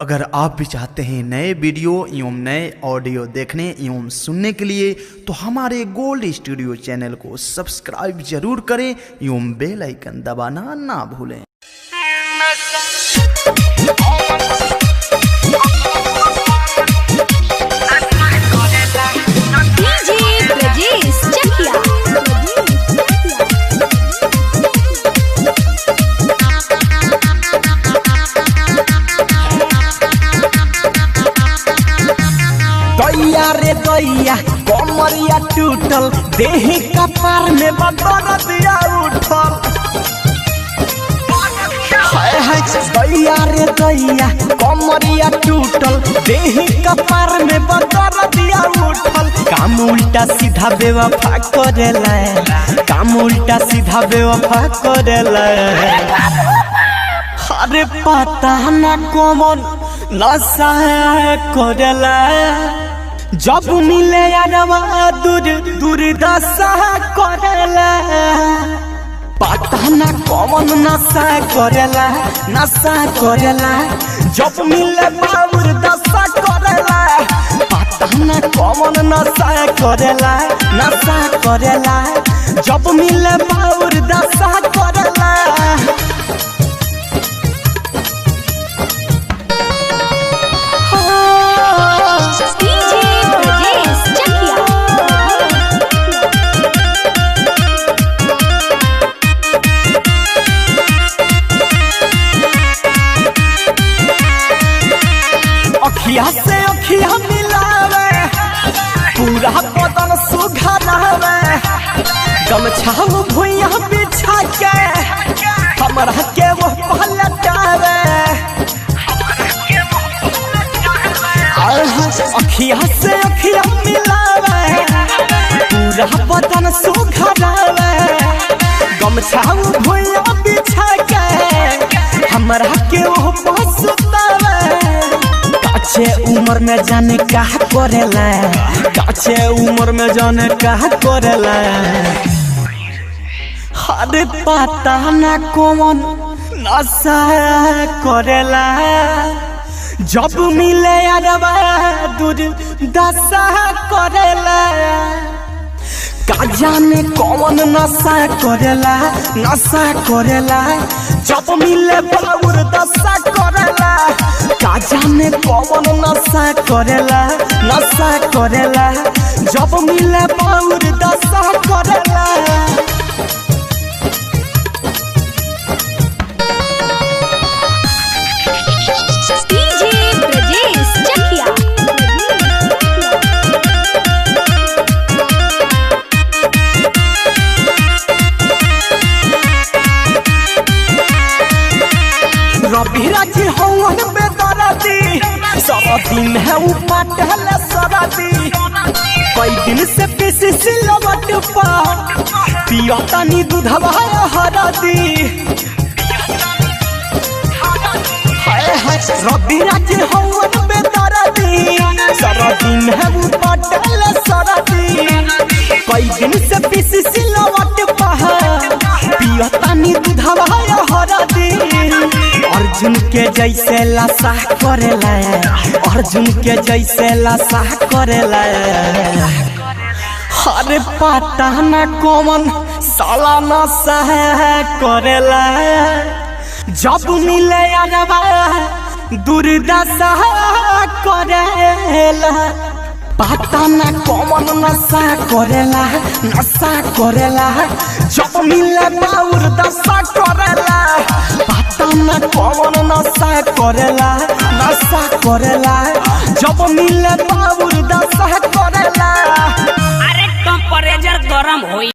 अगर आप भी चाहते हैं नए वीडियो एवं नए ऑडियो देखने एवं सुनने के लिए तो हमारे गोल्ड स्टूडियो चैनल को सब्सक्राइब जरूर करें एवं बेल आइकन दबाना ना भूलें। दैया रे दैया कमरिया टूटल देही कपार में बदर दिया उठल। हाय हाय दैया रे दैया कमरिया टूटल देही कपार में बदर दिया उठल। काम उल्टा सीधा बेवफा करेला, काम उल्टा सीधा बेवफा करेला। अरे पता ना कौन नशा करेला, जब मिले यारवा दूर दूर दशा करेला। पता ना कौन नशा करेला, नशा करेला, जब मिले बाबूर दशा करेला। पता ना कौन नशा करेला, नशा करेला, जब मिले बाबूर दशा करेला। अखिया से अखिया मिलावे, पूरा बदन सुघरावे, गमछा भुइया बिछा के हमरा के वो पलटावे। अखिया से अखिया मिलावे, पूरा बदन सुघरावे, गमछा भुइया बिछा के हमरा के वो पलटावे। काचे उम्र में जाने क्या करेला, काचे उम्र में जाने क्या करेला। अरे पता ना कौन नशा करेला, जब मिले यारवा दूर दशा करेला। का जाने कौन नशा करेला, नशा करेला, जब मिले बाबूर दशा करेला। का जाने कौन नशा करेला, नशा करेला, जब मिले बाबूर दशा करेला। रवि राजी हवन बेदरदी, सब दिन है उपटल सरदी। कई दिन से पीसी सिलवट पा पिया तनी दूधवा हरदी। हाय हाय रवि राजी हवन बेदरदी, सब दिन है उपटल सरदी। कई दिन से पीसी सिलवट पा पिया तनी दूधवा हरदी। अर्जुन के जैसे लाशा करेला, अर्जुन के जैसे लाशा करेला। अरे पता ना कौन साला नशा करेला, जब मिले यारवा दुर्दशा करेला। पता ना कौन नशा करेला, नशा करेला, जब मिले बाबूर दशा करेला। पता ना कौन नशा करेला, नशा करेला, जब मिले बाबूर दशा करेला। अरे टेम्परेचर गरम होई।